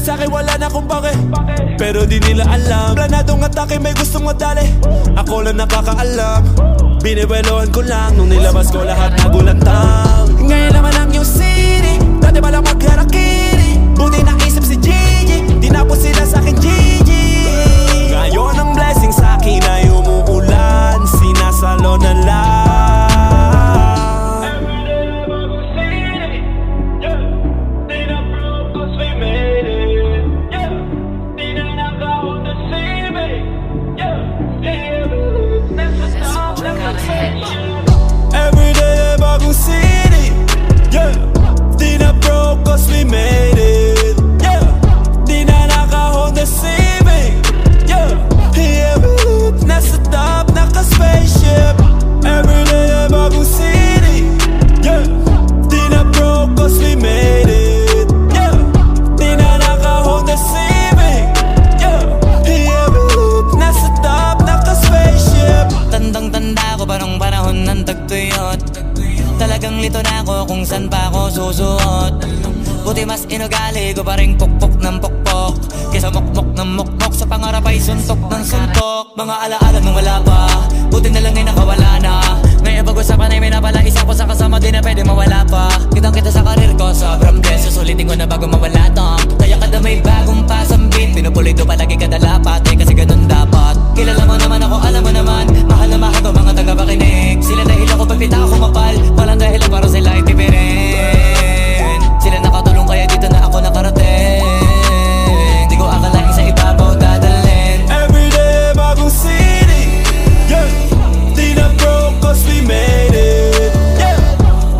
sa'kin wala na kung bakit. Pero di nila alam, planadong atake may gustong madali. Ako lang nakakaalam, binibeloan ko lang nung nilabas ko lahat nagulantang. Ngayon naman lang yung city, dati ba lang magharakiri. Buti naisip si Gigi, tinapos sila sa'kin Gigi. Ngayon ang blessing sa'kin ay umuulan, sinasalo na lang. City, yeah. Di na broke cause we made it, yeah. Di na naka-Honda Civic, yeah. Yeah, we live nasa top, naka-spaceship. Everyday bagong city, yeah. Di na broke cause we made it, yeah. Di na naka-Honda Civic, yeah. Yeah, we live nasa top, naka-spaceship. Tandang-tanda ko pa nung panahon ng tagtuyot. Talagang lito na ako kung saan pa ako susuot. Buti mas inugali ko pa rin pukpok ng pukpok kesa mukmok ng mukmok, sa pangarap ay suntok ng suntok. Mga alaala nung wala pa, buti na lang ay nakawala na. Ngayon pag-usapan ay may napala, isa ko sa kasama di na pwede mawala pa. Kitang kita sa karir ko, sobrang bless. Susulitin ko na bago mawala to. Kaya kada may bagong pasambit, pinupulido palagi kada lapat, kasi ganun dapat. Kilala mo naman ako, alam mo naman, mahal na mahal ko mga tagapakinig. Sila dahil ako pagpita ako mapal, walang dahilan para sila ay tipirin. Sila nakatulong kaya dito na ako nakarating. Di ko akalain sa ibabaw dadalhin. Everyday bagong city, yeah. Di na broke cause we made it, yeah.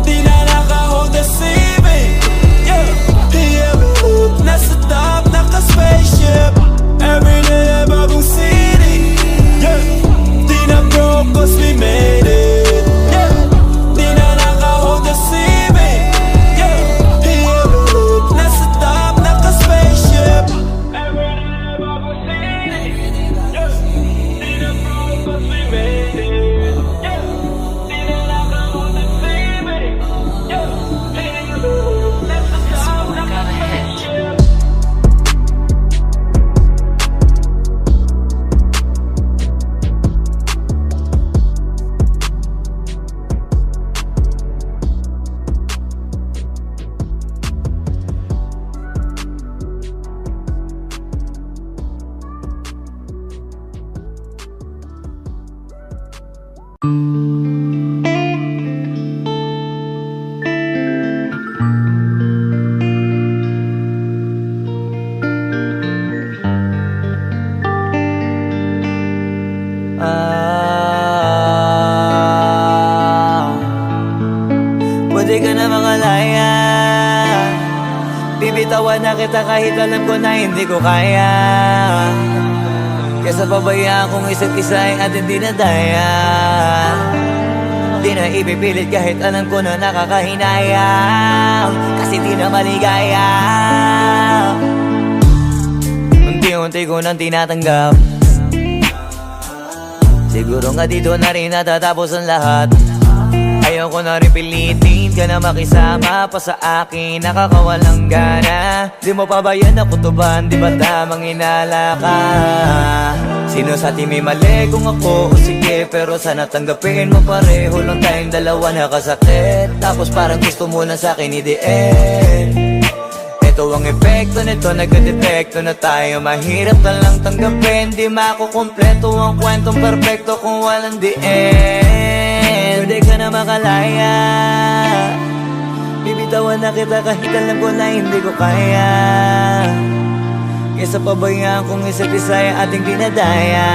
Di na naka-Honda Civic, yeah. Yeah, we live nasa top, naka-spaceship. Everyday bagong city, yeah. Di na broke cause we made it, yeah. Di na naka-Honda Civic, yeah. Yeah, we live nasa top, naka-spaceship. Everyday bagong city, yeah. Di na broke cause we made it, yeah. Di na naka-Honda Civic, yeah. Yeah, we live nasa top, naka-spaceship. Pwede ka na makalaya, bibitawan na kita kahit alam ko na hindi ko kaya. Kesa pabayaan kong isa't isa ay ating dinadaya. Di na ipipilit kahit alam ko na nakakahinayang, kasi di na maligaya. Unti-unti ko nang tinatanggap, siguro nga dito na rin natatapos ang lahat. Ayoko na rin pilitin ka na makisama pa sa akin, nakakawalang gana. Di mo pa ba yan nakutuban, di ba tamang inala ka? Sino sa atin may mali kung ako o sige, pero sana tanggapin mo pareho lang tayong dalawa nakasakit. Tapos parang gusto mo na sa'kin i-end. Ito ang epekto nito, nagka-detekto na tayo. Mahirap na lang tanggapin, di makukumpleto ang kwentong perfecto kung walang the end. Pwede ka na makalaya, bibitawan na kita kahit alam ko na hindi ko kaya. Kesa pabayaan kong isa't isa ay ating dinadaya.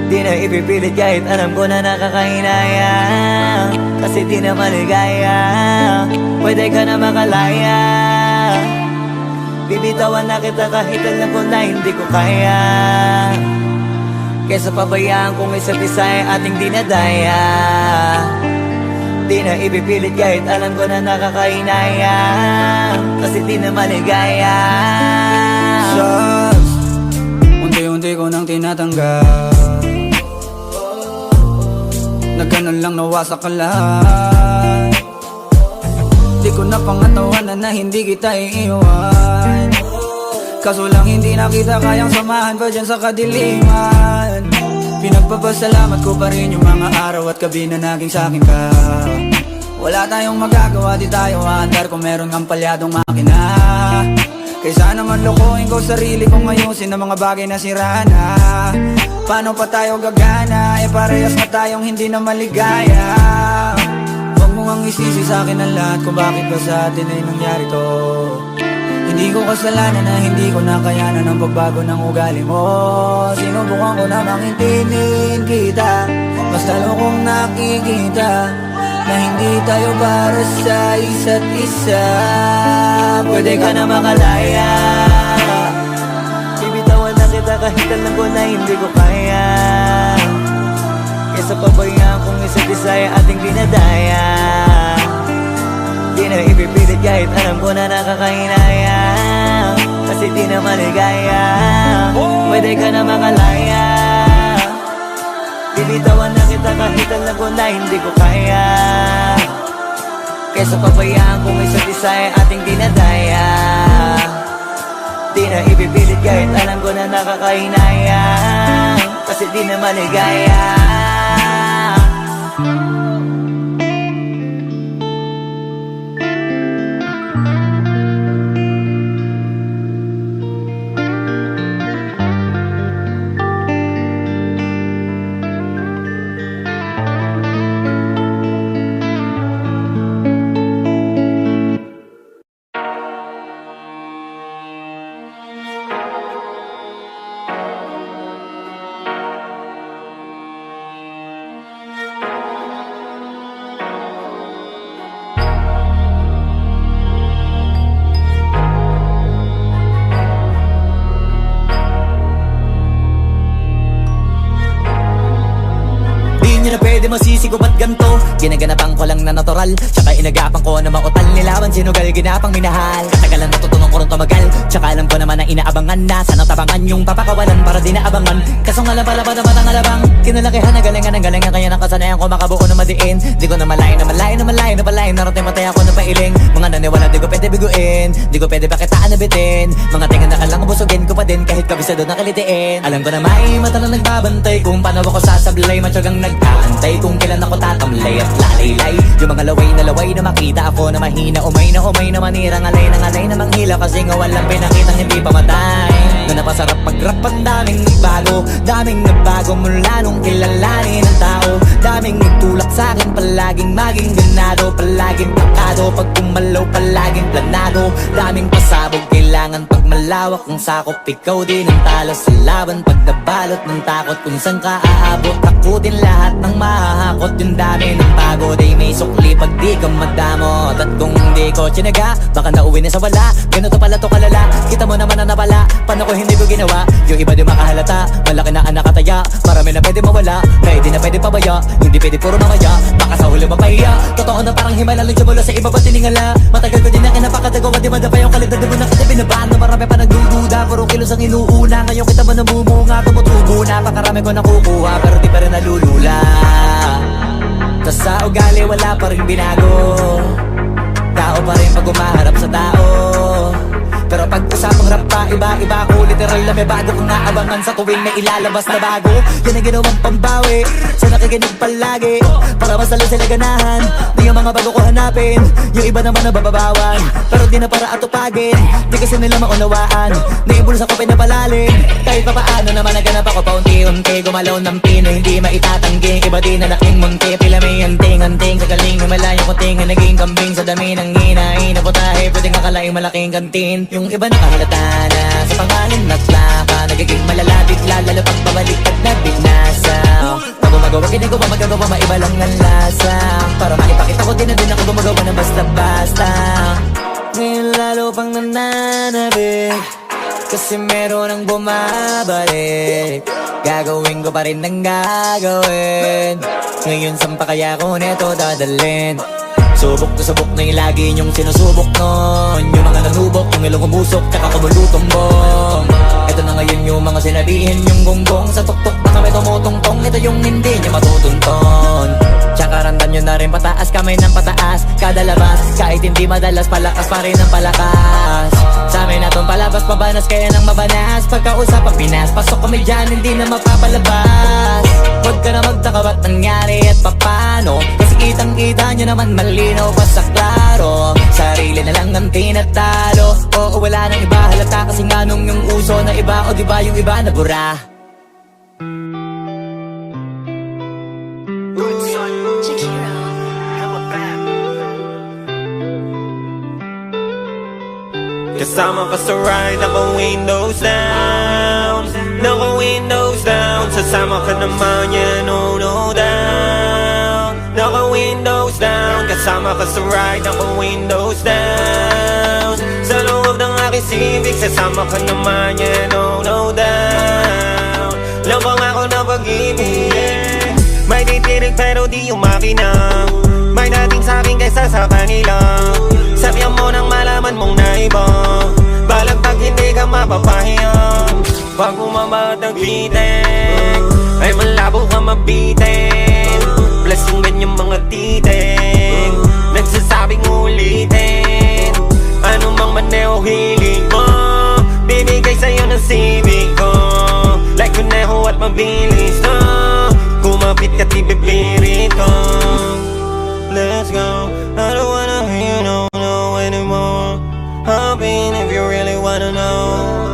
Di na ipipilit kahit alam ko na nakakahinaya, kasi di na maligaya. Pwede ka na makalaya, bibitawan na kita kahit alam ko na hindi ko kaya. Kesa pabayaan kong isa't isa ay ating dinadaya. Di na ipipilit kahit alam ko na nakakahinaya, kasi di na maligaya. Just unti-unti ko nang tinatanggap, na ganun lang nawasak ka lahat. Di ko na pangatawanan na hindi kita iiwan. Kaso lang hindi na kita kayang samahan pa dyan sa kadiliman. Pinagpapasalamat ko pa rin yung mga araw at gabi na naging sa'kin ka. Wala tayong magagawa, di tayo aandar kung meron kang palyadong makina. Kaysa naman lokohin ko sarili kong ayusin ang mga bagay na sira na. Paano pa tayo gagana, parehas na tayong hindi na maligaya. Huwag mo ngang isisi sa'kin ang lahat kung bakit ba sa atin ay nangyari to. Hindi ko kasalanan na hindi ko nakayanan ang pagbago ng ugali mo. Sinubukan ko namang intindihin kita, basta kong nakikita na hindi tayo para sa isa't isa. Pwede ka na makalaya, bibitawan na kita kahit alam ko na hindi ko kaya. Kesa pabayaan kong isa't isa ay ating dinadaya. Di na ipipilit kahit alam ko na nakakahinaya, kasi di na maligaya. Pwede ka na makalaya, bibitawan na kita kahit alam ko na hindi ko kaya. Kesa pabayaan kung isa't isa ay ating dinadaya. Di na ipipilit kahit alam ko na nakakahinaya, kasi di na maligaya. Di na pwede masisi ko ba't ganto? Ginaganapan ko lang na natural, tsaka inagapan ko na mautal. Nilaban sinugal, ginapang minahal. Katagalan natutunan ko rin tumagal, tsaka alam ko naman na inaabangan na. Sana tabangan yung papakawalan para di naabangan. Kaso nga lang pala ba naman ang alabang kinalakihan na galingan ang galingan, kaya nakasanayan ko makabuo na madiin. Di ko na malayo na malayo na malayo na palayo. Narating matay ako na pailing. Mga naniwala di ko pwede biguin, di ko pwede pakitaan na bitin. Mga tingan na kalang busugin ko pa din kahit kabisado na kalitiin. Alam ko na may mata na nagbabantay kung paano ako sasablay. Matyagang nag-aantay kung kailan ako tatamlay at lalaylay. Yung mga laway na makita ako na mahina. Umay na manira, ngalay na manghila. Kasi nga walang pinakitang hindi pamatay. Na napasarap pag-rap, ang daming nagbago mula nung kilalanin ang tao. Daming nagtulak sa'kin, palaging maging ganado, palaging pakado, pag kumalaw palaging planado. Daming pasabog, kailangan pag malawak ang sakop. Ikaw din ang talo sa laban pag nabalot ng takot. Kung saan ka aabot, takutin lahat ng mahahakot. Yung dami ng pagod ay may sukli pag di ka madamot. At kung hindi ko tsinaga, baka nauwi na sa wala. Ganito pala to kalala, kita mo naman na napala. Paano ko hindi ko ginawa? Yung iba di makahalata, malaki na anak kataya. Marami na pwede mawala, kaya di na pwede pabaya. Hindi pwede puro mamaya, baka sa huli mapahiya. Totoo na parang himala lang mula sa iba pa tiningala. Matagal ko din na kinapakatagawa, di madapa yung kalidad mo na kita binabaan. Na marami pa nagdududa, puro kilos ang inuuna. Ngayon kita mo namumunga, tumutubo na. Pakarami ko nakukuha, pero di pa rin nalulula. Tas sa ugali wala pa rin binago, tao pa rin pag umaharap sa tao. Pero pag usapang rap pa, iba-iba ako. Literal na may bago kong naabangan sa tuwing may ilalabas na bago. Yan ang ginawang pambawi sa nakikinig palagi, para mas lalo sila ganahan. Di yung mga bago ko hanapin, yung iba naman na bababawan. Pero di na para atupagin, di kasi nila maunawaan. Naibulsa ko pinapalalim, kahit pa paano naman naganap ako paunti-unti. Gumalaw ng pino, hindi maitatanggi. Iba di na laking munti, pila may anting-anting. Sa galing may malayo kunting, naging kambing sa dami ng hinahin. Naputahe, pwedeng akalaing malaking kantin. Yung iba nakahalata na sa pangalan naglaka, nagiging malala bigla, lalo pag pabaliktad na binasa. Pag gumagawa, ginagawa, magagawa, maiba lang ang lasa. Para maipakita ko din na din ako gumagawa ng basta-basta. Ngayon lalo pang nananabik, kasi meron ang bumabalik. Gagawin ko pa rin ang gagawin. Ngayon saan pa kaya ko neto dadalhin? Subok na yung lagi niyong sinusubok nun. Yung mga nanubok, yung ilong umusok, tsaka kumulutong bong. Ito na ngayon yung mga sinabihin yung gonggong sa tuktok na kami tumutungtong. Ito yung hindi nyo matutunton. Tsaka randan nyo na rin pataas, kamay ng pataas kada labas. Kahit hindi madalas, palakas pa rin ang palakas. Sa amin na tong palabas, pabanas kaya nang mabanas. Pagkausap ang Pinas, pasok kami dyan, hindi na mapapalabas. Huwag ka na magtaka ba't nangyari at papano, kasi kitang-kita nyo naman malinaw pa sa klaro. Sarili na lang ang tinatalo. Oo, wala nang iba, halata kasi nga nung yung uso na iba. O diba yung iba na bura. Kasama ka sa ride, naka-windows down, naka-windows down. Sasama ka naman yan, no, no down. Naka-windows down, kasama ka sa ride, naka-windows down. Sa loob ng aking Civic, sasama ka naman yan, no, no down. Lambang ako ng pag-ibig, may titirig pero di yung makina. May dating sa'kin kaysa sa kanila. Sabihan mo nang malaman mong naiba, balag pag hindi ka mapapahiyang. Pag umaba at nagbitek, ay malabo ka mabitin. Plus yung ganyang mga titik, nagsasabing ulitin. Ano mang maneho hilig mo, bibigay sa'yo ng Civic ko. Like kuneho at mabilis na, kumapit ka tibibirit ko. Let's go, I don't wanna hear no, no anymore. Hop in if you really wanna know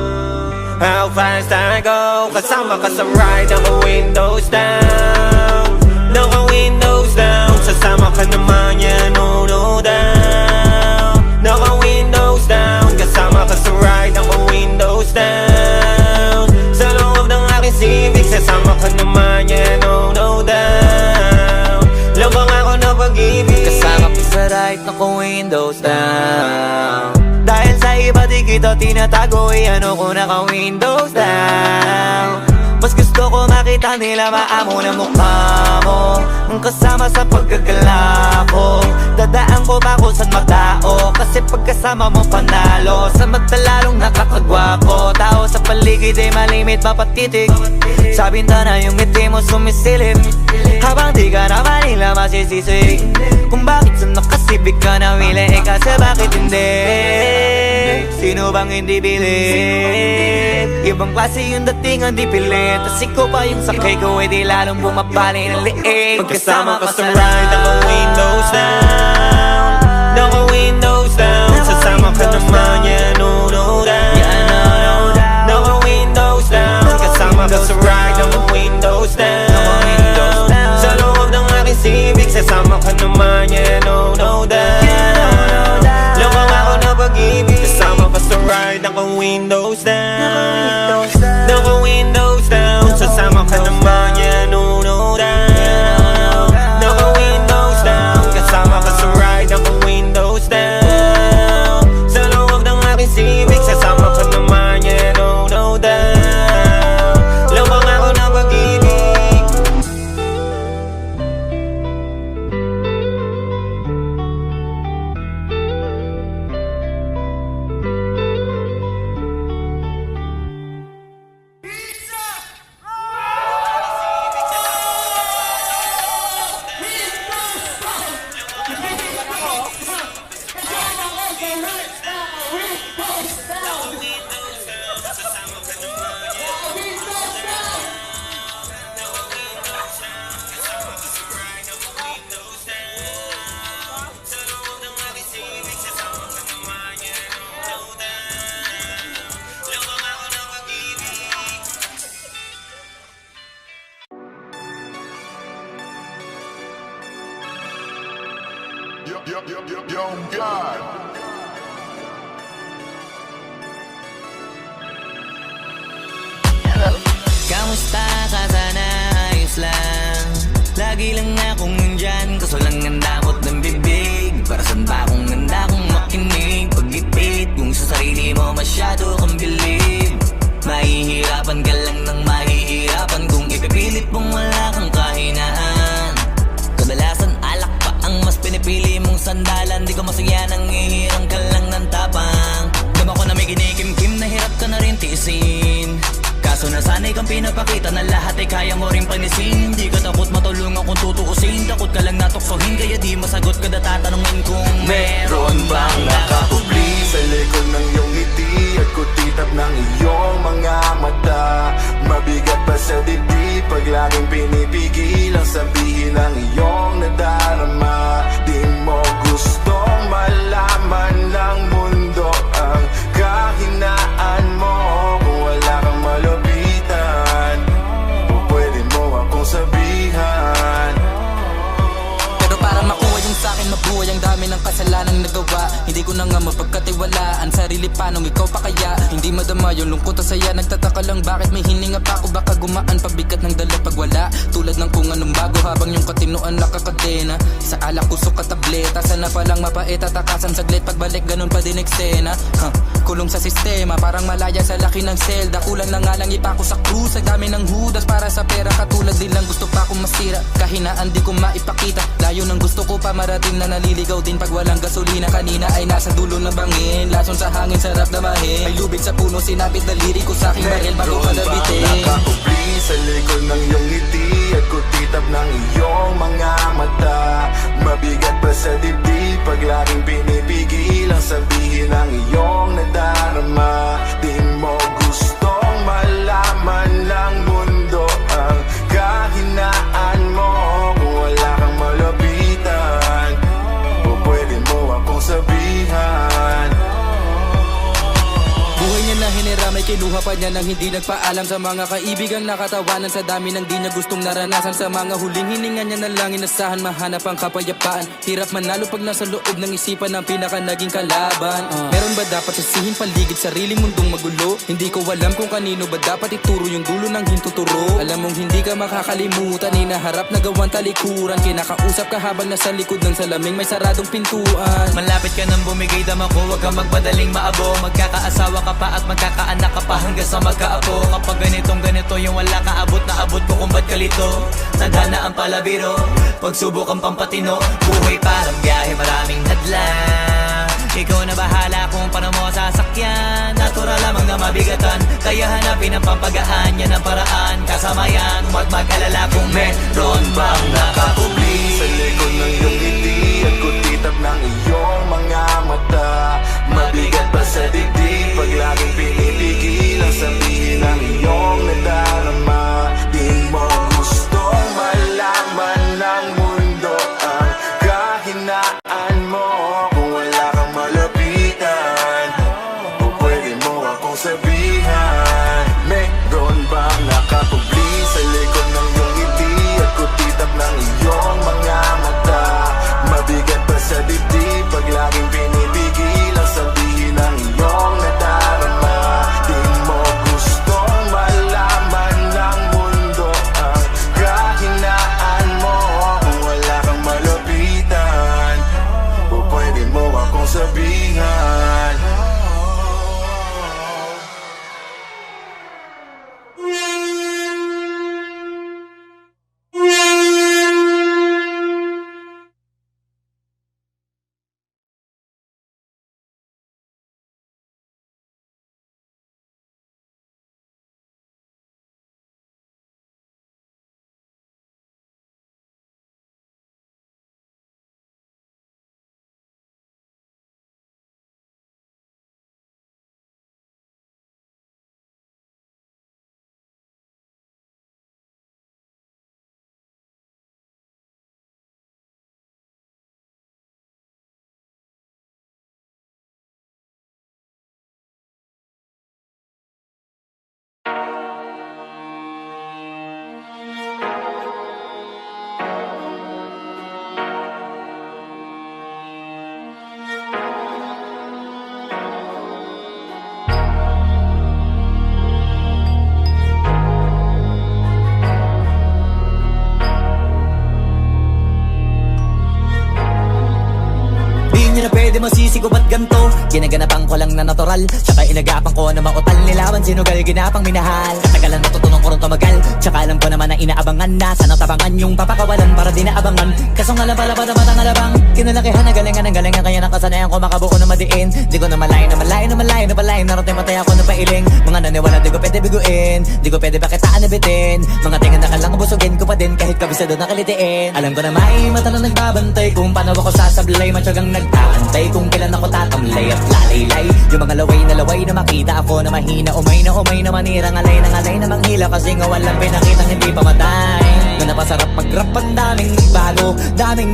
how fast I go. Kasama ka sa ride, naka-windows down, naka-windows down. Sasama ka naman yan, no, no down. Naka-windows down, kasama ka sa ride, naka-windows down. Sa loob ng aking Civic, sasama ka naman yan, no, no down. Lambang ako ng pag-ibig, kasama ko sa right, naka-windows down. Dahil sa iba di kita tinatago, ano ko naka-windows down. Mas gusto ko makita nila maamo na mukha mo, ang kasama sa paggagala ko. Dadaan ko ba kung saan matao, kasi pagkasama mo panalo. Sa magtalalong nakakagwapo, tao sa paligid ay malimit mapatitig. Sa bintana yung ngiti mo sumisilip, habang di ka naman nila masisisi kung bakit sa nakasibig ka na wili. Kasi bakit hindi? Sino bang hindi bilib? Ibang klase yung datingan di pilit, tas ikaw pa yung sakay ko, di lalong bumabali ng liig. pagkasama ka sa ride, naka-windows down, naka-windows down. Sasama ka naman yan, no, no down. Naka-windows down, kasama ka sa ride, naka-windows down. Sa loob ng aking Civic, sasama ka naman yan, no, no down. Lambang ako ng pag-ibig, kasama ka sa ride, naka-windows down, naka-windows down. Sasama ka naman yan, no, no down. Naka-windows down, kasama ka sa ride, naka-windows down. Sa loob ng aking Civic, sasama ka naman yan, no, no down. Lambang ako ng pag-ibig. Yo, God. Kamusta ka sana? Ayos lang. Lagi lang akong nandyan, kaso lang ang damot ng bibig. Para saan ba akong ganda kung makinig? Pag-ipit, kung sa sarili mo masyado kang bilib. Mahihirapan ka lang ng mahihirapan kung ipipilit mong wala kang kahinaan. Kadalasan alak pa ang mas pinipili mong sandalan. Di ka masaya nang ihirang ka lang ng tapang. Gama ko na may kinikimkim, nahirap ka na rin namin tiisin. Kaso nasanay kang pinapakita na lahat ay kaya mo rin panisin. Hindi ka takot matulungan kung tutuusin, takot ka lang natuksohin, kaya di masagot kada tatanungin kung meron bang nakahubli sa likod ng iyong ngiti at kutitap ng iyong mga mata. Mabigat pa sa dibdib pag laging pinipigil ang sabihin ng iyong nadarama. Di mo gustong malaman ng mundo ang kahinaan mo. Kung wala kang malapitan, o pwede mo akong sabihan. Pero para makuha yung sa'kin mabuhay, ang dami ng kasalanang nagawa. Hindi ko na nga mapagkatiwalaan sarili, panong ikaw pa kaya hindi madama yung lungkot at saya. Nagtataka lang bakit may hininga pa ako, baka gumaan pabigat ng dala pag wala. Tulad ng kung anong bago habang yung katinuan nakakadena. Sa alak kusok at tableta, sana palang mapait at takasan saglit. Pagbalik ganun pa din eksena. Kulong sa sistema, parang malaya sa laki ng selda. Kulang na nga lang ipako sa krus, ang dami ng hudas para sa pera. Katulad din lang gusto pa akong masira, kahinaan di ko maipakita. Layo ng gusto ko pa marating na naliligaw din pag walang gasolina. Kanina ay nasa dulo ng bangin, lason sa hangin sarap damahin. May lubid sa puno, sinapit daliri ko sa aking baril bago palabitin. Nakakubli sa likod ng iyong ngiti at kutitap ng iyong mga mata. Mabigat pa sa dibdib pag laging pinipigil ang sabihin ng iyong nadarama. Di mo gustong malaman ng mundo ang kahinaan mo. Kung wala kang malapitan, o pwede mo akong sabihan. Buhay niya na hinira, may kinuha pa niya nang hindi nagpaalam sa mga kaibigang nakatawanan. Sa dami ng di niya gustong naranasan, sa mga huling hininga niya na lang inasahan, mahanap ang kapayapaan. Hirap manalo pag nasa loob ng isipan ng pinaka naging kalaban. Meron ba dapat sisihin paligid sariling mundong magulo? Hindi ko alam kung kanino ba dapat ituro yung dulo ng hintuturo. Alam mong hindi ka makakalimutan, inaharap na gawan talikuran. Kinakausap ka habang nasa likod ng salaming may saradong pintuan. Malapit ka nang bumigay dama ko, huwag kang magpadaling maabo. Magkakaasawa ka pa at magkakaanak ka pa hanggang sa magkaapo. Kapag ganito yung wala ka abot na abot ko kung ba't kalito. Tadhana ang palabiro, pagsubok ang pampatino. Buhay parang biyahe, maraming hadlang. Ikaw na bahala kung paano mo sasakyan. Natural lamang na mabigatan, kaya hanapin ang pampagaan. Yan ang paraan, kasama yan. Huwag mag-alala kung meron bang nakahubli sa likod ng iyong ngiti at kutitap ng iyong mga mata. Mabigat pa sa dibdib pag laging pinipigil ang sabihin ng iyong nadarama. Di mo gustong malaman ng mundo ang kahinaan mo. Kung wala kang malapitan, o pwede mo akong sabihan. Meron bang nakakubli sa likod ng iyong ngiti at kutitap ng iyong mga mata. Mabigat pa sa dibdib pag laging pinipigil ang sabihin ng iyong nadarama. ko ba't ganto? Ginaganapan ko lang na natural, tsaka inagapan ko na mautal. Nilawan sinugal, ginapang minahal. Katagalan natutunan ko rin tumagal, tsaka alam ko naman na inaabangan na. Sana tabangan yung papakawalan para di naabangan. Kaso nga lang pala ang alabang kinalakihan na galingan ng galingan, kaya nakasanayan ko makabuo na madiin. Di ko na malayo na malayo na malayo na palayo. Narating matay ako na pailing. Mga naniwala di ko pwede biguin, di ko pwede bakitaan na bitin. Mga tingan na kalang busugin ko pa din kahit kabisado na kalitiin. Alam ko na may mata na nagbabantay kung paano ako sasablay. Matyagang nag-aantay kung kailan ako tatamlay at lalaylay. Yung mga laway na makita ako na mahina. Umay na manirang alay na manghila. Kasi nga walang pinakitang hindi pa matay. Na napasarap mag-rap, ang daming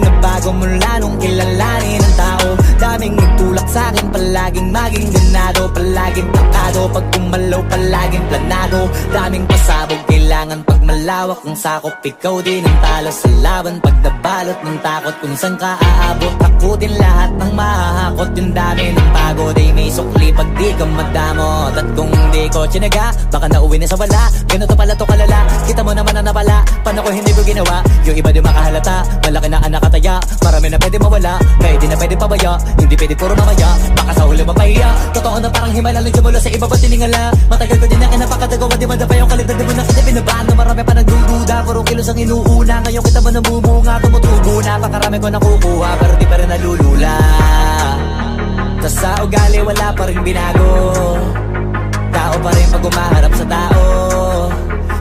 nagbago mula nung kilalanin ng tao. Daming nagtulak sa'kin, palaging maging ganado, palaging plakado. Pag kumalaw, palaging planado. Daming pasabog, kailangan pag malawak ang sakop. Ikaw din ang talo sa laban, pag nabalot ng takot. Kung saan ka aabot, takutin lahat ng mahahakot. Yung dami ng pagod ay may sukli pag di ka madamot. At kung di ko tsinaga, baka nauwi na sa wala. Ganito pala to kalala, kita mo naman na napala. Paano ko hindi ko ginawa, yung iba di makahalata. Malaki na anak kataya, marami na pwede mawala. Kaya di na pwede pabaya, hindi pwede puro mamaya. Baka sa huli mapahiya, totoo na parang himala lang mula sa iba ba tiningala. Matagal ko din na kinapakatagawa, di madapa yung kalidad. Di mo na kita binabano, marami pa nagdududa. Puro kilos ang inuuna, ngayon kita mo nabumunga. Tumutubo na, pakarami ko nakukuha, pero di pa rin nalulula. Tas sa ugali wala pa rin binago, tao pa rin pag umaharap sa tao.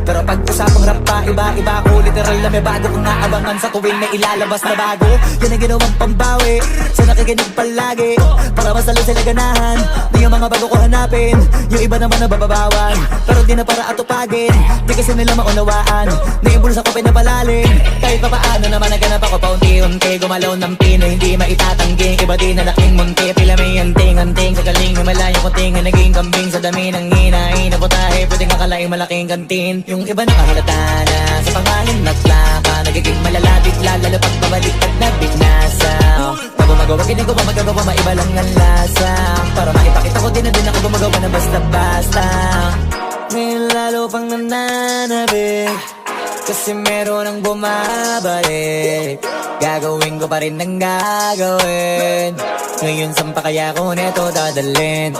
Pero pag usapang rap pa, iba ko. Literal na may bago kong naabangan sa tuwing may ilalabas na bago. Yan ang ginawang pambawi sa nakikinig palagi, para mas lalo sila ganahan na yung mga bago ko hanapin. Yung iba naman nababawan, pero di na para atupagin. Di kasi nila maunawaan na yung bulsa ko pinapalalim. Kahit pa paano naman naganap ako paunti-unti. Gumalaw ng pino, hindi maitatanggi. Iba din na laking munti, pila may anting-anting. Sa galing himalayang kunting na naging kambing. Sa dami ng hinahin na putahe, pwedeng akalaing malaking kantin. Yung iba nakahalata na sa pangalan at laka, nagiging malalapit lalo pag babalik at nabignasa. Pag gumagawa, ginagawa, magagawa, maiba lang ang lasa. Para maipakita ko din na din ako gumagawa na basta-basta. Ngayon lalo pang nananabik, kasi meron ang bumabalik. Gagawin ko pa rin ang gagawin. Ngayon saan pa kaya ko neto dadalhin?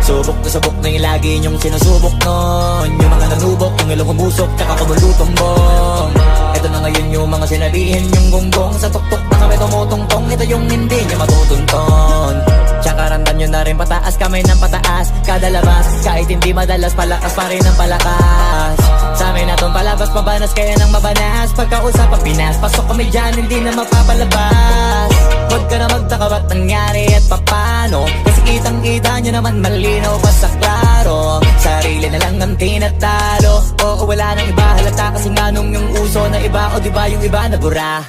Subok na yung lagi niyong sinusubok nun. Yung mga nanubok, yung ilong umusok, tsaka kumulutong bong. Ito na ngayon yung mga sinabihin yung gonggong. Sa tuktok na kami tumutungtong, ito yung hindi niya matutunton. Tsaka randan nyo na rin pataas, kamay ng pataas. Kada labas, kahit hindi madalas, palakas pa rin ang palakas. Sa amin na tong palabas, mabanas kaya nang mabanas. Pagkausap ang Pinas, pasok kami dyan, hindi na mapapalabas. Huwag ka na magtaka ba't nangyari at papano, kasi kitang-kita nyo naman malinaw pa sa klaro. Sarili na lang ang tinatalo, oo wala nang iba halata. Kasi nga nung yung uso na iba, o diba yung iba na bura.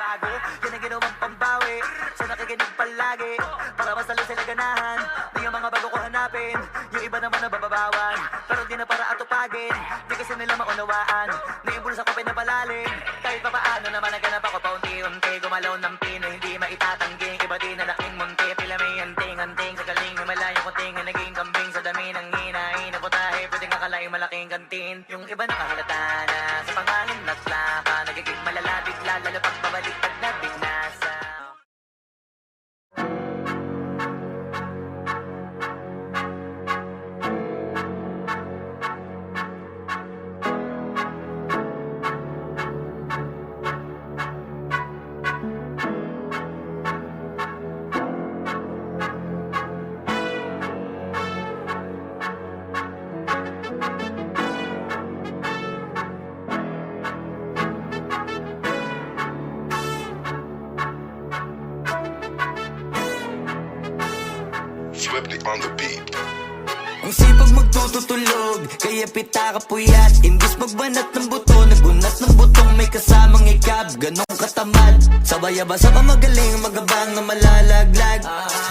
Bago, yan ang ginawang pambawi sa nakikinig palagi, para mas lalo sila ganahan na yung mga bago ko hanapin. Yung iba naman nababawan, pero di na para atupagin. Di kasi nila maunawaan na yung bulsa ko pinapalalim. Kahit pa paano naman naganap ako paunti-unti. Gumalaw ng pino, hindi maitatanggi. Iba din na laking munti, pila may anting-anting. Sa galing himalayang kunting na naging kambing. Sa dami ng hinahin na putahe, pwedeng akalaing malaking kantin. Yung iba nakahalata na sa pangalan at laka, nagiging malalapit lalo pag babalik at nabignasa. Swiftly on the beat. Ang sipag magtututulog, kaya pita ka puyat. Imbis magbanat ng buto, nagunat ng butong may kasamang ikab. Ganong katamad, sabay-abasa pa magaling, magabang na malalaglag.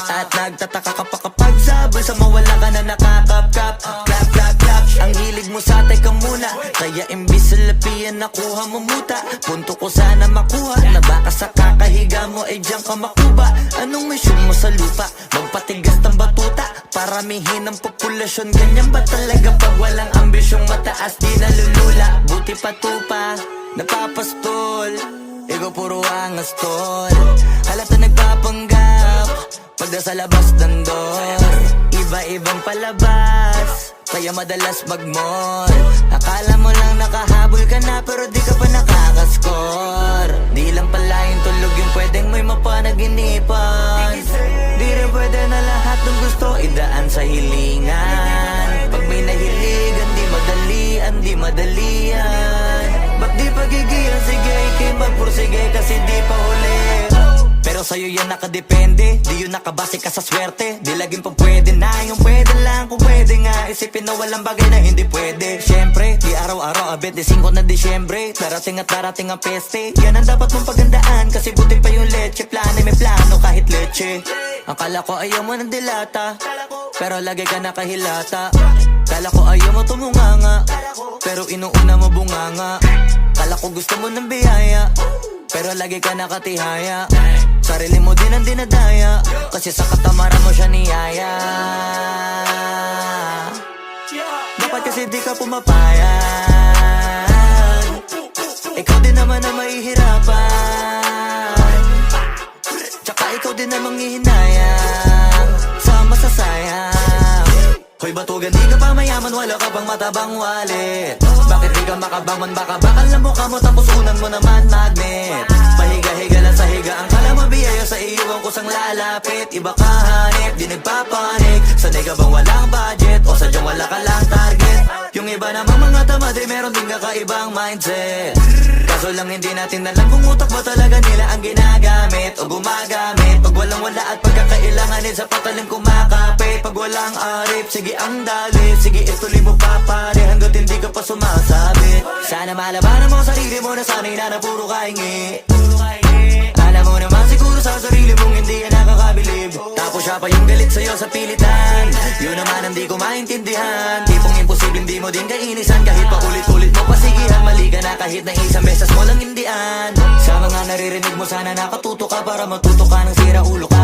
At nagtataka ka pa kapag sabay sa mawala ka na nakakapkap. Clap, clap, clap, ang hilig mo sa teka muna. Kaya imbis sa lapian nakuha mo muta. Punto ko sana makuha, na baka sa kakahiga mo ay diyan ka makuba. Anong mission mo sa lupa? Magpatigas ng batuta, paramihin ang populasyon. Ganyan ba talaga pag walang ambisyong mataas? Di nalulula, buti patupa, napapastol. Ikaw puro angas tol, halata nagpapanggap, Pag nasa labas ng door, iba-ibang palabas, kaya madalas mag-mall. Akala mo lang nakahabol ka na, pero di ka pa nakakascore. Di lang pala yung tulog yung pwedeng may mapanaginipan. Di rin pwede na lahat ng gusto idaan sa hilingan. Pag may nahiligan, di madali yan. Ba't di pagigilan, sige, ikay magpursige kasi di pa huli. Pero sa'yo yan nakadepende, di yun nakabase ka sa swerte. Di laging pa pwede na, yung pwede lang kung pwede nga. Isipin na walang bagay na hindi pwede. Siyempre, di araw-araw abet, di 5 na Disyembre. Darating at darating ang peste, yan ang dapat mong pagandaan. Kasi buti pa yung leche, plano may plano kahit leche. Akala ko ayaw mo ng dilata, pero lagi ka nakahilata. Kala ko ayaw mo tumunganga, pero inuuna mo bunganga. Kala ko gusto mo ng biyaya, pero lagi ka nakatihaya. Sarili mo din ang dinadaya, kasi sa katamaran mo siya niyaya. Dapat kasi di ka pumapayag, ikaw din naman ang mahihirapan. Tsaka ikaw din namang hihinayang sa masasayang. Hoy batugan, di ka pa mayaman, wala ka bang matabang wallet? Bakit di ka makabangon, baka bakal na mukha mo tapos unan mo naman magnet. Pahiga-higa lang sa higa, ang kala mo biyaya sa iyo ang kusang lalapit. Iba ka hanip, di nagpapanik. Sanay ka bang walang budget o sadyang wala ka lang target? Yung iba namang mga tamad ay meron din kakaibang mindset. Kaso lang hindi natin alam kung utak ba talaga nila ang ginagamit o gumagamit. Pag walang wala at pagkakailanganin sa patalim kumakapit. Pag walang arip, sige ang dali, sige ituloy mo pa pare hanggat hindi ka pa sumasabit. Sana malabanan mo sarili mo na sanay na puro kahingi. Alam mo naman siguro sa sarili mong hindi yan nakakabilib. Tapos siya pa yung galit sa'yo sa pilitan. Yun naman ang di ko maintindihan. Tipong imposibleng di mo din kainisan. Kahit pa ulit-ulit mo pasigihan, mali ka na kahit na isang beses mo lang hindian. Sa mga naririnig mo sana nakatuto ka para matuto ka ng sira ulo ka.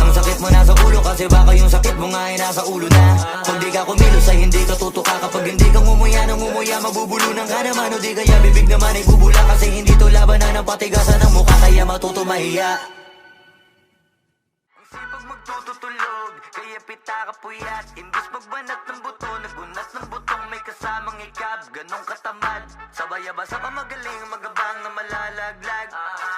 Ang sakit mo nasa ulo kasi baka yung sakit mo nga ay nasa ulo na. Kung di ka kumilos ay hindi ka tutuka. Kapag hindi ka ngumuya ng ngumuya, mabubulunan ka naman. O di kaya bibig naman ay bubula kasi hindi to labanan ng patigasan ng mukha. Kaya matuto mahiya. Ang sipag magtututulog, kaya pita ka puyat. Imbis magbanat ng buto, nagunat ng butong may kasamang ikab. Ganong katamad, sabay-abasa ka magaling, magabang na malalaglag.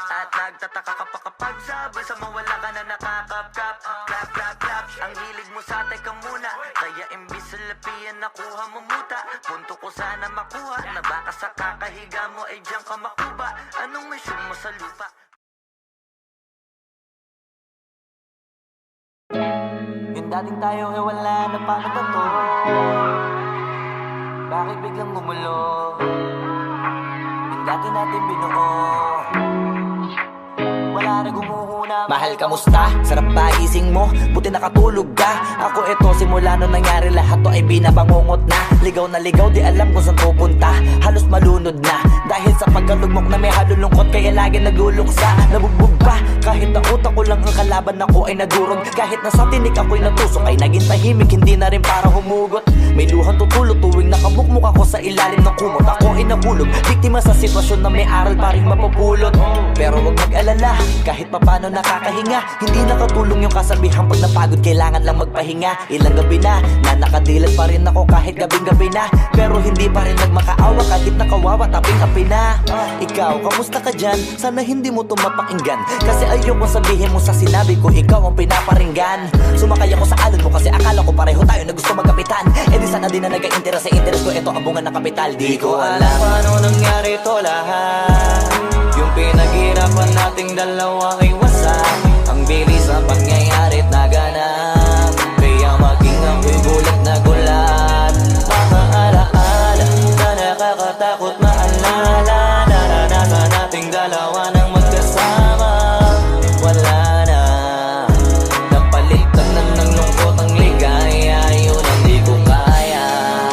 At nagtataka ka pa kapag sabay sa mawala ka na nakakapkap. Clap, clap, clap, ang hilig mo sa teka muna. Kaya imbis sa lapian nakuha mo muta. Punto ko sana makuha, na baka sa kakahiga mo ay diyan ka makuba. Anong mission mo sa lupa? Yung dating tayo ay wala na paano ba to? Bakit biglang gumulo? Yung dati natin binuo, wala na gumuhuna. Mahal, kamusta? Sarap ba gising mo? Buti nakatulog ka. Ako eto, simula nung nangyari lahat to ay binabangungot na. Ligaw na ligaw, di alam kung saan pupunta. Halos malunod na dahil sa pagkalugmok na may halulungkot. Kaya lagi nagluluksa, nabugbog pa. Kahit na utak ko lang ang kalaban ako ay nagurog. Kahit na sa tinik ako'y natusok ay naging tahimik, hindi na rin para humugot. May luhang tutulog tuwing nakamukmuk ako sa ilalim ng kumot. Ako ay nahulog, biktima sa sitwasyon na may aral pa rin mapupulot. Pero wag mag-alala, kahit papano nakakahinga. Hindi nakatulong yung kasabihan pag napagod kailangan lang magpahinga. Ilang gabi na nakadilat pa rin ako kahit gabing-gabi na. Pero hindi pa rin nagmakaawa kahit nakawawa taping-api na. Ikaw, kamusta ka dyan? Sana hindi mo tumapakinggan, kasi ayoko sabihin mo sa sinabi ko ikaw ang pinaparinggan. Sumakay ako sa alon mo kasi akala ko pareho tayo na gusto magkapitan. E di sana din na nagka-interes sa interes ko, ito ang bunga ng kapital. Di ko alam paano nangyari to lahat. Yung pinaghirapan nating dalawa ay wasak. Ang bilis sa pangyayari't naganap, kaya maging ako'y gulat na gulat. Mga alaala na nakakatakot maalala. Naranasan nating dalawa ng magkasama. Wala na, napalitan na ng lungkot ang ligaya. Yun ang di ko kaya.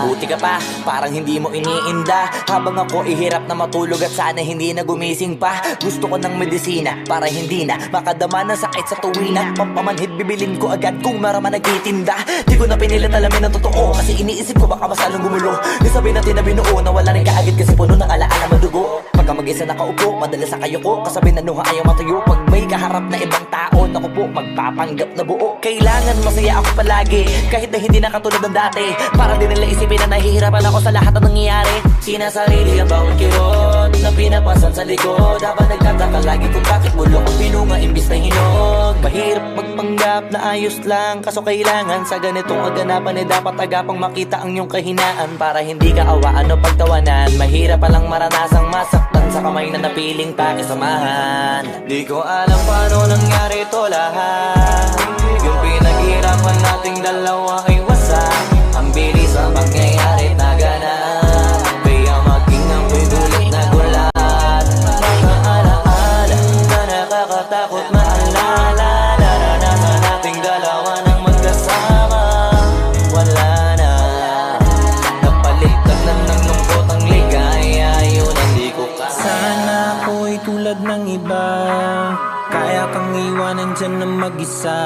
Buti ka pa, parang hindi mo iniinda. Habang ako ihirap na matulog at sana hindi na gumising pa. Gusto ko ng medisina para hindi na makadama ng sakit sa tuwina. Pampamanhid bibilin ko agad kung marama nagtitinda. Di ko na pinilit alamin ang totoo, kasi iniisip ko baka masalong gumulo. Di sabi natin na binuo na wala rin kaagad kasi puno ng alaala madugo. Pagka mag-isa nakaupo, madalas sa kayo ko kasabi na nuha ayaw matayo. Pag may kaharap na ibang tao, naku po, magpapanggap na buo. Kailangan masaya ako palagi, kahit na hindi na katulad ng dati. Para din nila isipin na nahihirapan ako sa lahat ng nangyayari. Sinasarili ang bawat kirot na pinapasan sa likod, habang nagtataka lagi kung bakit bulok ang pinunga imbis na hinog. Mahirap magpanggap na ayos lang, kaso kailangan sa ganitong kaganapan eh dapat agapang makita ang iyong kahinaan. Para hindi ka awaan o pagtawanan, mahirap palang maranasang masaktan sa kamay na napiling pakisamahan. Di ko alam paano nangyari ito lahat, yung pinaghirapan nating dalawa ay wasak. Ang bilis ang pangyayari na ganap, kaya maging ang pitulit na gulat. Mga alaala na nakakatakot maalala, naranasan nating dalawa ng magkasama. Wala na, napalitan na ng lungkot ang ligaya, yun ang di ko kaya. Sana ako'y tulad ng iba, kaya kang iwanan dyan na mag-isa.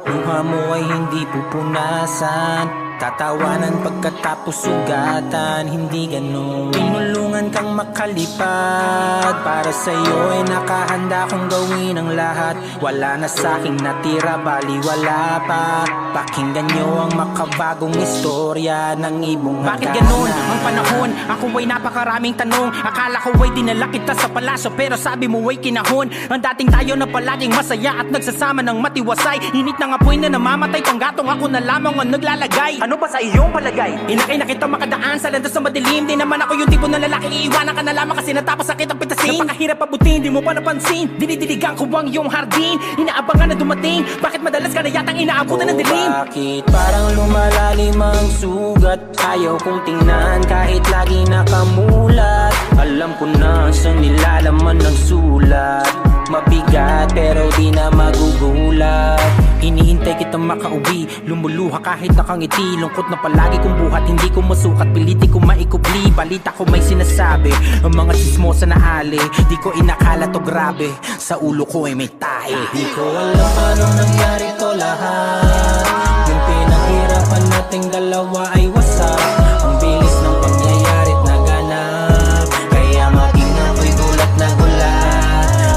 Luha mo ay hindi pupunasan, tatawanan pagkatapos sugatan. Hindi ganun, tinulungan kang makalipad. Para sa'yo ay nakahanda kong gawin ang lahat. Wala na sa'king natira, bali wala pa. Pakinggan nyo ang makabagong istorya ng ibong hagdanan. Bakit ganun ang panahon? Ako ay napakaraming tanong. Akala ko ay dinala kita sa palasyo, pero sabi mo ay kinahon. Ang dating tayo na palaging masaya at nagsasama ng matiwasay. Init ng apoy na namamatay, panggatong ako na lamang ang naglalagay. Ano ba sa iyong palagay? Inakay na kita makadaan sa landas na madilim. Di naman ako yung tipo ng lalaki, iiwanan ka na lamang kasi natapos sakit ang pitasin. Napakahirap abutin, di mo pa napansin. Dinidiligan ko ang iyong hardin, inaabangan na dumating. Bakit madalas ka na yatang inaabutan ng dilim? Bakit parang lumalalim ang sugat? Ayaw kong tingnan kahit lagi nakamulat. Alam ko na sa nilalaman ng sulat. Mabigat pero di na magugulat. Hinihintay kitang makauwi, lumuluha kahit nakangiti. Lungkot na palagi kong buhat, hindi ko masukat, piliti ko maikubli. Balita ko may sinasabi, ang mga chismosa na ali. Di ko inakala to grabe, sa ulo ko ay may tae. Di ko alam paano nangyari to lahat, yung pinaghirapan nating dalawa ay wasak. Ang bilis ng pangyayari't naganap, kaya maging ako'y gulat na gulat.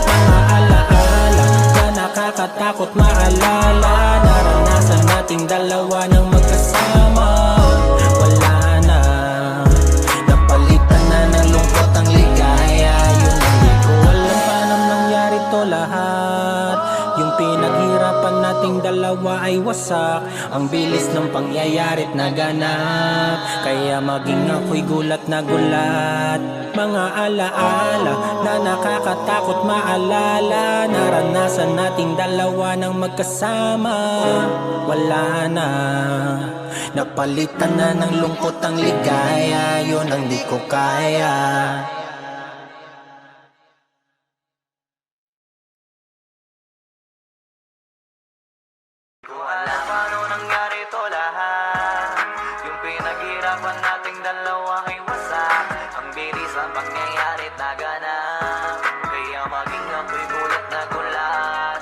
Mga alaala na nakakatakot maalala, naranasan nating dalawa ng magkasama. Wala na, napalitan na ng lungkot ang ligaya. Yun ang di ko alam paano nangyari to lahat, yung pinaghirapan nating dalawa ay wasak. Ang bilis ng pangyayari't naganap, kaya maging ako'y gulat na gulat. Mga alaala na nakakatakot maalala, naranasan nating dalawa ng magkasama. Wala na, napalitan na ng lungkot ang ligaya. Yun ang di ko kaya. Ko alam paano nangyari to lahat, yung pinaghirapan nating dalawa ay wasak. Ang bilis ang pangyayari't naganap, kaya maging ako'y gulat na gulat.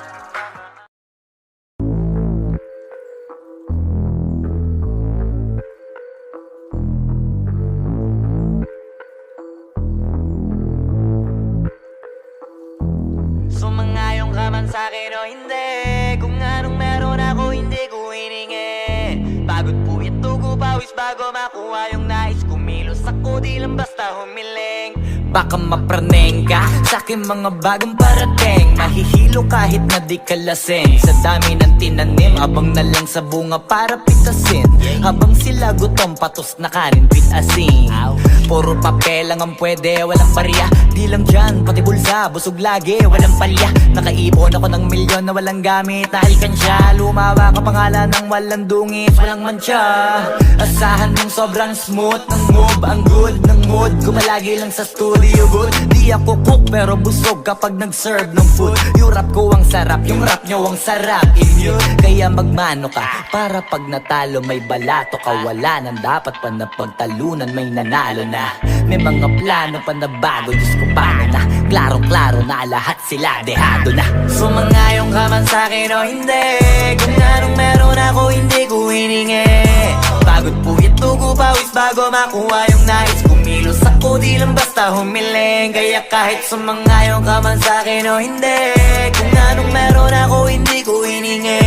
Sumangayong ka man sa'kin o hindi, kung anong meron ako hindi ko hiningi. Pagod po ito ko pawis bago makuha yung nais. Kumilos ako di lang basta humiling. Baka mapraneng ka sa'king mga bagong parating. Mahihilo kahit na di ka lasing, sa dami ng tinanim, habang na lang sa bunga para pitasin. Habang sila gutom patos na kanin pitasin. Puro papel lang ang pwede, walang barya. Di lang dyan, pati bulsa, busog lagi, walang palya. Nakaipon ako ng milyon na walang gamit na alkansya. Lumawa ka pangalan ng walang dungis, walang mancha. Asahan mong sobrang smooth ng move, ang good ng mood. Kumalagi lang sa studio booth. Di ako cook pero busog kapag nag-serve ng food. Yung rap ko ang sarap, yung rap nyo ang sarap. Immune, kaya magmano ka para pag natalo may balato ka. Wala nang dapat pa na pagtalunan, may nanalo na. May mga plano pa na bago, Diyos ko paano na. Klarong-klaro na lahat sila dehado na. Sumangayong ka man sa'kin o hindi, kung anong meron ako hindi ko hiningi. Pagod po ito ko pawis bago makuha yung nais. Kumilos ako ako di lang basta humiling. Kaya kahit sumangayon ka man sa'kin o hindi, kung anong meron ako hindi ko hiningi.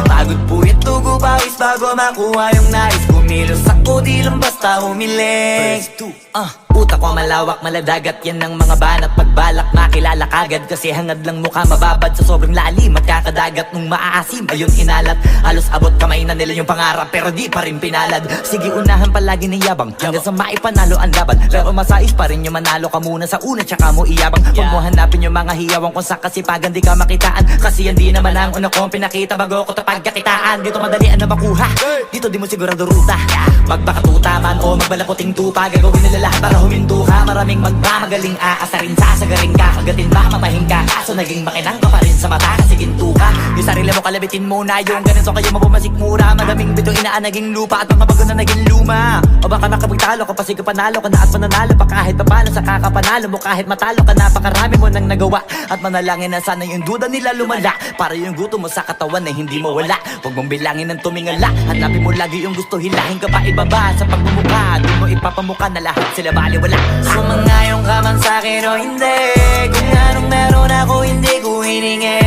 Pagod puyat tugo pawis bago makuha yung nais. Kumilos ako di lang basta humiling. Utak ko malawak, maladagat, yan ang mga banat. Pagbalak makilala kagad, kasi hangad lang mukha mababad. Sa sobrang lalim, magkakadagat nung maaasim. Ayun inalat, halos abot kamay na nila yung pangarap, pero di pa rin pinalad. Sige unahan palagi ng yabang, hanggang sa maipanalo ang laban. Pero masais pa rin yung manalo ka muna sa una, tsaka mo iyabang. Huwag mo hanapin yung mga hiyawang kung sa kasipagan di ka makitaan. Kasi yan di naman ang una kong pinakita bago ko tapagkakitaan. Dito madalian na makuha, dito di mo sigurado ruta. Magbakatuta man o magbalaputing tupa, gagawin nila lahat para huminto ka. Maraming magmamagaling aasarin, sasagaring ka, kagatin ba mamahing ka. Kaso naging makinang ka pa rin sa mata kasi ginto ka. Yung sarili mo kalabitin muna, yung ganito kayo mabumasik mura. Madaming bito inaan naging lupa at mga bago na naging luma. O baka nakapagtalo ka pa, sige panalo ka na at mananalo pa kahit papalo sa kakapanalo mo. Kahit matalo ka, napakarami mo nang nagawa. At manalangin na sana yung duda nila lumala, para yung gutom mo sa katawan na hindi mawala. Huwag mong bilangin ng tumingala, hanapin mo lagi yung gusto, hilahin ka pa ibaba sa pagmumukha. Doon mo ipapamuka na lahat sila baliwala. Sumangayon ka man sa'kin o hindi, kung anong meron ako hindi ko hiningi.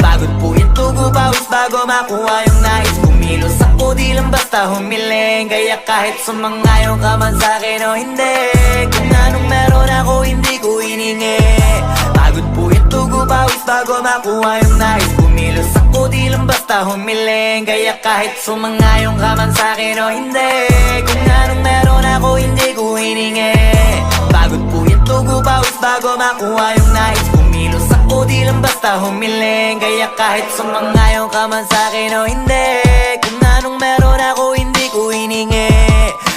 Pagod puyat tugo pawis bago makuha yung nais. Kumilos ako di lang basta humiling. Kaya kahit sumangayon ka man sa'kin o hindi, kung anong meron ako hindi ko hiningi. Pagod puyat tugo pawis bago makuha yung nais. Kumilos ako di lang basta humiling. Kaya kahit sumangayon ka man sa'kin o hindi, kung anong meron ako hindi ko hiningi. Pagod puyat tugo pawis bago makuha yung nais. Kumilos ako di lang basta humiling. Kaya kahit sumangayon ka man sa'kin o hindi, kung anong meron ako hindi ko hiningi.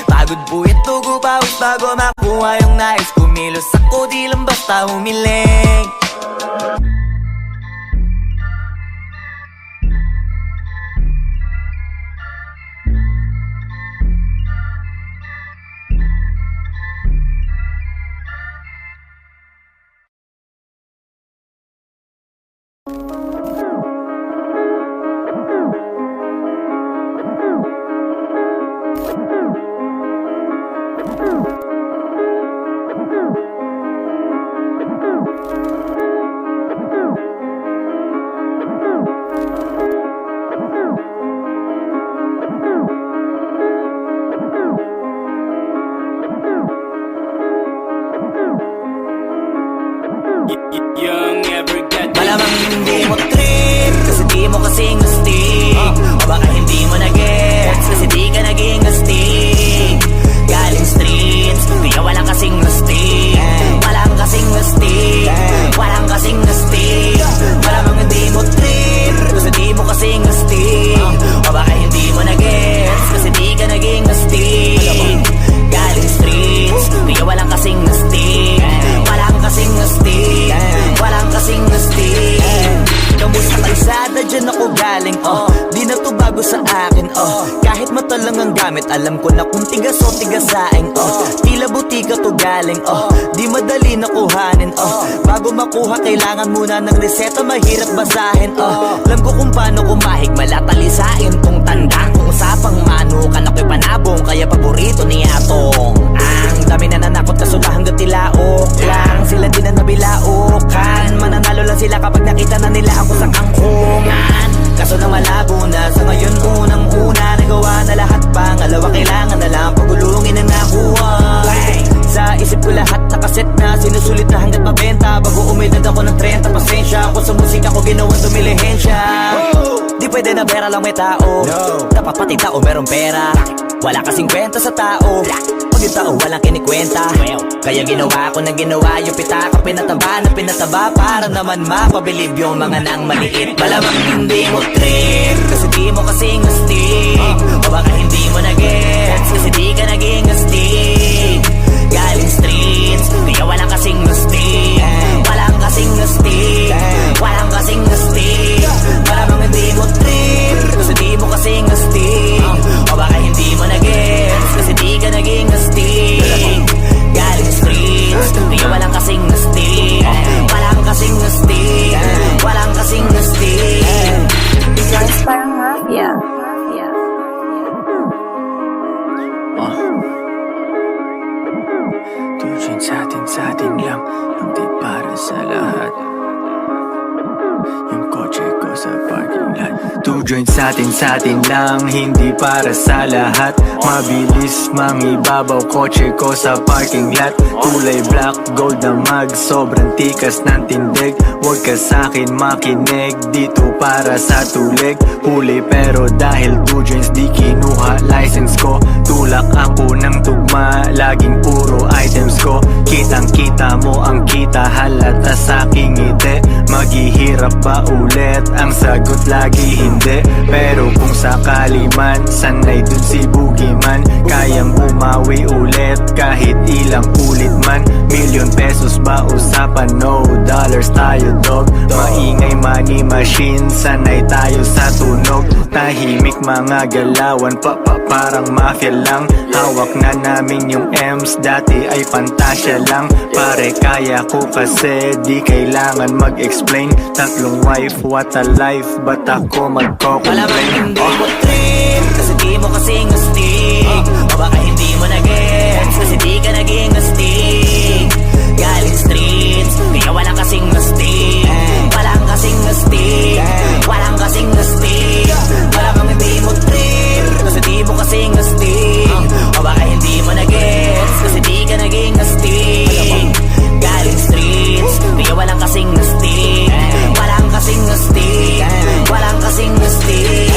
Pagod puyat tugo pawis bago makuha yung nais. Kumilos ako di lang basta humiling. Malamang hindi mo trip, kasi di mo kasing astig. O baka hindi mo na-gets, kasi di ka naging astig. Galing streets, kaya walang kasing astig. Walang kasing astig, walang kasing astig. Malamang hindi mo trip, kasi di mo kasing astig. O baka hindi mo na-gets, kasi di ka naging astig. Galing streets, kaya walang kasing astig. Walang kasing astig, walang kasing astig. Kamusta kalsada, dyan ako galing, di na to bago sa akin, kahit mata lang ang gamit, alam ko na kung tigas o tigasaing, tila butika to galing, di madali na kuhanin, bago makuha kailangan muna ng reseta, mahirap basahin, alam ko kung paano kumahig, malatalisain tong tanda, kung usapang manukan ako'y panabong, kaya paborito ni Atong. Ang dami na nanakot kaso na hanggang tilaok lang, sila din na nabilaukan, mananalo lang sila kapag nakita na nila ako sa kangkungan. Kaso na malabo na, sa ngayon unang-una nagawa na lahat, pangalawa kailangan na lang pagulungin ang nakuha. Sa isip ko lahat nakaset na, sinusulit na hanggat mabenta, bago umedad ako ng 30, pasensya ako sa musika ko ginawang dumilihensya. Di pwede na pera lang may tao, dapat pati tao merong pera. Wala kasing kwenta sa tao, pag yung tao walang kinikwenta. Kaya ginawa ko na ginawa yung pitaka, pinataba na pinataba, para naman mapabilib yung mga nang maliit. Malamang hindi mo trip, kasi di mo kasing astig. O baka hindi mo na-gets, kasi di ka naging astig. Galing streets, kaya walang kasing astig. Walang kasing astig, walang kasing astig. Malamang hindi mo trip, kasi di mo kasing astig. O baka hindi mo na-gets, kasi di ka naging astig. Galing streets, kaya walang kasing astig. Walang kasing astig, walang kasing astig. Guys, parang mafia. sa atin lang, hindi para sa lahat. Yung kotse ko sa parking lot. 2 joints sa atin lang, hindi para sa lahat. Mabilis mangibabaw, kotse ko sa parking lot. Kulay black, gold na mag, sobrang tikas ng tindig. Huwag ka sa'kin makinig, dito para sa tulig. Huli pero dahil 2 joints di kinuha license ko. Tulak ako ng tugma, laging puro items ko. Kitang kita mo ang kita, halata sa'king ngiti. Maghihirap ba ulit? Ang sagot lagi hindi. Pero kung sakali man, sanay dun si Boogeyman. Kayang bumawi ulit kahit ilang ulit man. Million pesos ba usapan? No dollars tayo dog. Maingay money machine, sanay tayo sa tunog. Tahimik mga galawan, parang mafia lang. Hawak na namin yung M's, dati ay pantasya lang. Pare kaya ko kasi di kailangan mag-explain. 3 wife, what a life, ba't ako magko-complain? Malamang hindi mo trip, kasi di mo kasing astig. O baka hindi mo na-gets, kasi di ka naging astig. Galing streets, kaya walang kasing astig. Walang kasing astig, walang kasing astig. Malamang hindi mo trip, kasi di mo kasing astig. O baka hindi mo na-gets, kasi di ka naging astig. Galing streets, kaya walang kasing astig. Walang kasing astig, walang kasing astig.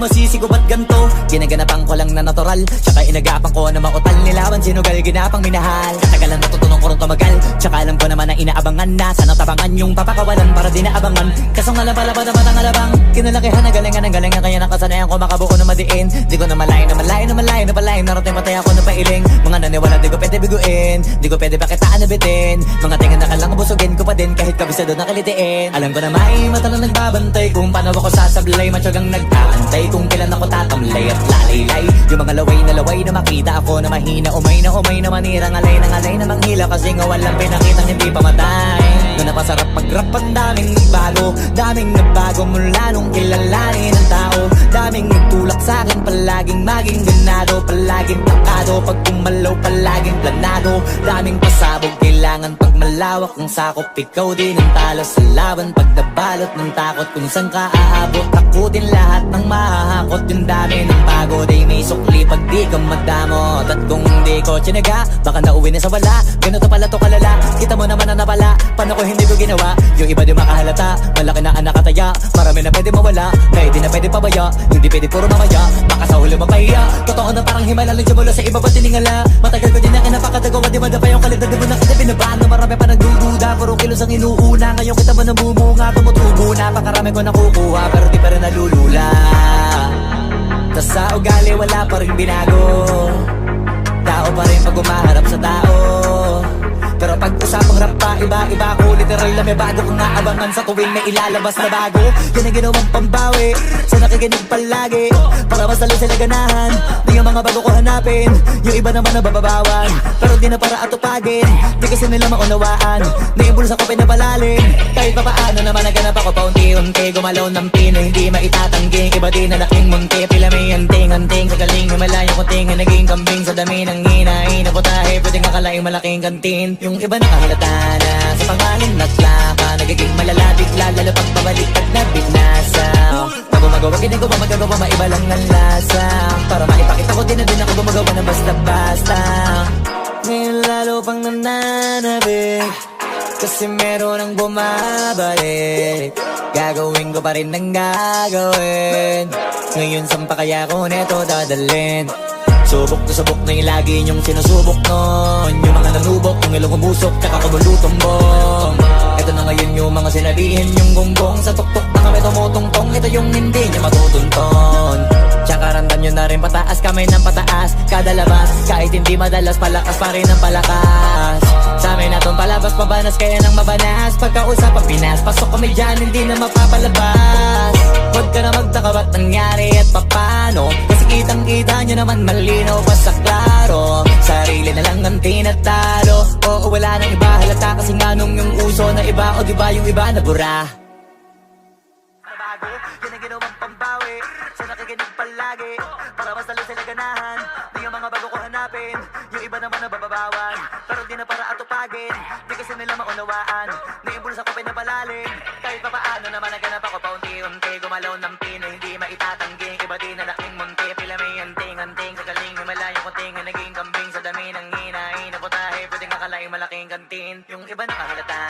mo sisigo ba't ganto? Ginaganapan ko lang na natural, tsaka inagapan ko na mautal. Nilaban sinugal, ginapang minahal. Katagalan natutunan ko rin tumagal, tsaka alam ko naman na inaabangan na. Sana tabangan yung papakawalan para di naabangan. Kaso nga labalabad naman ang alabang kinalakihan ng galingan ng galingan. Kaya nakasanayan ko makabuo na madiin. Di ko na malayo na malayo na malayo na palayo. Narating patay ako na pailing. Mga naniwala di ko pwede biguin, di ko pwede pakitaan na bitin. Mga tingin na kalang busugin ko pa din kahit kabisado na kalitiin. Alam ko na may mata lang nagbabantay kung paano ako sasablay. Matyagang nag-aantay kung kailan ako tatamlay at lalaylay. Yung mga laway na makita ako na mahina. Umay na manira, ngalay na manghila. Kasi nga walang pinakitang hindi pamatay. Doon na pasarap pag-rap, ang daming nagbago mula nung kilalanin ng tao. Daming nagtulak sa'kin, palaging maging ganado, palaging plakado. Pag kumalaw, palaging planado. Daming pasabog, kailangan pag malawak ang sakop. Ikaw din ang talo sa laban, pag nabalot ng takot. Kung saan ka aabot, takutin lahat ng mahahakot. Yung dami ng bago, day may sukli pag di ka madamot. At kung hindi ko tsinaga, baka nauwi na sa wala. Ganito pala to kalala, kita mo naman na napala. Paano ko hindi ko ginawa, yung iba di makahalata. Malaki na anak kataya, marami na pwede mawala. Kaya di na pwede pabaya, hindi pwede puro mamaya. Baka sa huli mapahiya, totoo na parang himala lang mula sa iba ba tiningala. Matagal ko din na kinapakatagawa, di madapa yung kalidad. Di mo na kita binabano, marami pa nagdududa. Puro kilos ang inuuna, ngayon kita mo nabumunga. Tumutubo na, pakarami ko nakukuha, pero di pa rin nalulula. Tas sa ugali wala pa rin binago, tao pa rin pag umaharap sa tao. Pero pag usapang rap pa, iba ko. Literal na may bago kong naabangan sa tuwing may ilalabas na bago. Yan ang ginawang pambawi sa nakikinig palagi, para mas lalo sila ganahan. Di ang mga bago ko hanapin, yung iba naman nabababawan. Pero di na para atupagin, di kasi nila maunawaan. Naimbulsa ko pinapalalim, kahit pa paano naman naganap ako paunti-unti. Gumalaw ng pino, hindi maitatanggi. Iba din na laking munti, pila may anting-anting. Sa galing himalayo ko tingin, naging kambing sa dami ng hinahin. Naputahe, pwedeng akalaing malaking kantin. Yung iba nakahalata na sa pangalan at laka, nagiging malala bigla, lalo pag pabalik at nabinasa. Pag gumagawa, ginagawa, magagawa, maiba lang ang lasa. Para maipakita ko din na din ako gumagawa ng basta-basta. Ngayon lalo pang nananabik, kasi meron ang bumabalik. Gagawin ko pa rin ang gagawin. Ngayon saan pa kaya ko neto dadalhin? Subok na yung lagi niyong sinusubok nun. Yung mga nanubok, yung ilong umusok, tsaka kumulutumbong. Ito na ngayon yung mga sinabihin yung gonggong. Sa tuktok na kami tumutungtong, ito yung hindi niya matutunton. Tsaka randam nyo na rin pataas, kamay ng pataas. Kada labas, kahit hindi madalas, palakas pa rin ang palakas. Sa amin natong palabas, pabanas, kaya nang mabanas. Pagkausap ang Pinas, pasok kami dyan, hindi na mapapalabas. Huwag ka na magtaka ba't nangyari at papano, kasi kitang-kita nyo naman malinaw pa sa klaro. Sarili na lang ang tinatalo, oo wala nang iba halata. Kasi nga nung yung uso na iba, o diba yung iba na bura. Nabago, yan ang ginawang pambawi sa nakikinig palagi, para mas lalo sila ganahan. Di yung mga bago ko hanapin, yung iba naman nabababawan. Pero di na para atupagin, di kasi nila maunawaan. Naimbulsa ko pinapalalim, kahit pa paano naman naganap ako paunti-unti. Gumalaw ng pino, hindi maitatanggi. Iba din na laking munti, pila may anting-anting. Sa galing himalayo ko tingin, naging kambing sa dami ng hinahin. Naputahe, pwedeng akalaing malaking kantin. Yung iba nakahalata